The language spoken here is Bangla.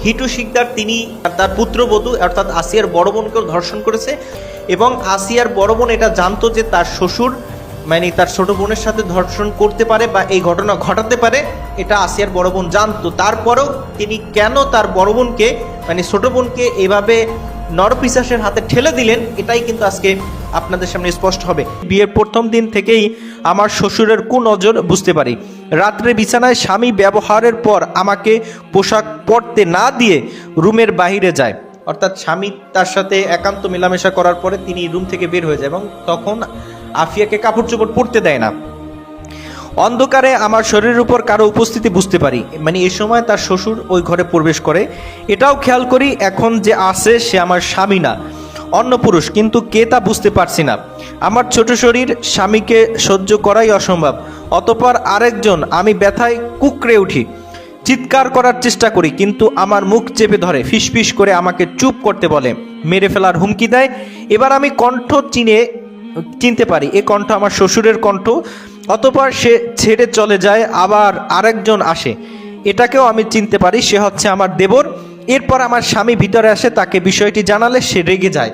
হিটু শিকদার তিনি তার পুত্রবধূ অর্থাৎ আসিয়ার বড় বোনকেও ধর্ষণ করেছে এবং আসিয়ার বড় বোন এটা জানতো যে তার শ্বশুর মানে তার ছোট বোনের সাথে ধর্ষণ করতে পারে বা এই ঘটনা ঘটাতে পারে, এটা আসিয়ার বড় বোন জানতো। তারপরেও তিনি কেন তার বড় বোনকে মানে ছোট বোনকে এভাবে নরপিশাচের হাতে ঠেলে দিলেন, এটাই কিন্তু আজকে আপনাদের সামনে স্পষ্ট হবে। বিয়ের প্রথম দিন থেকেই আমার শ্বশুরের কুনজর বুঝতে পারি। রাত্রে বিছানায় স্বামী ব্যবহারের পর আমাকে পোশাক পরতে না দিয়ে রুমের বাইরে যায়, অর্থাৎ স্বামী তার সাথে একান্ত মেলামেশা করার পরে তিনি রুম থেকে বের হয়ে যায় এবং তখন আফিয়াকে কাপড় চোপড় পরতে দেয় না। অন্ধকারে আমার শরীরের উপর কারো উপস্থিতি বুঝতে পারি, মানে এই সময় তার শ্বশুর ওই ঘরে প্রবেশ করে। এটাও খেয়াল করি এখন যে আছে সে আমার স্বামী না, অন্য পুরুষ, কিন্তু কে তা বুঝতে পারছি না। আমার ছোট শরীর স্বামীকে সহ্য করাই অসম্ভব। অতঃপর আরেকজন, আমি ব্যথায় কুঁকড়ে উঠি, চিৎকার করার চেষ্টা করি কিন্তু আমার মুখ চেপে ধরে, ফিসফিস করে আমাকে চুপ করতে বলে, মেরে ফেলার হুমকি দেয়। এবার আমি কণ্ঠ চিনতে পারি, এ কণ্ঠ আমার শ্বশুরের কণ্ঠ। অতঃপর সে ছেড়ে চলে যায়। আবার আরেকজন আসে, এটাকেও আমি চিনতে পারি, সে হচ্ছে আমার দেবর। এরপর আমার স্বামী ভিতরে আসে, তাকে বিষয়টি জানালে সে রেগে যায়।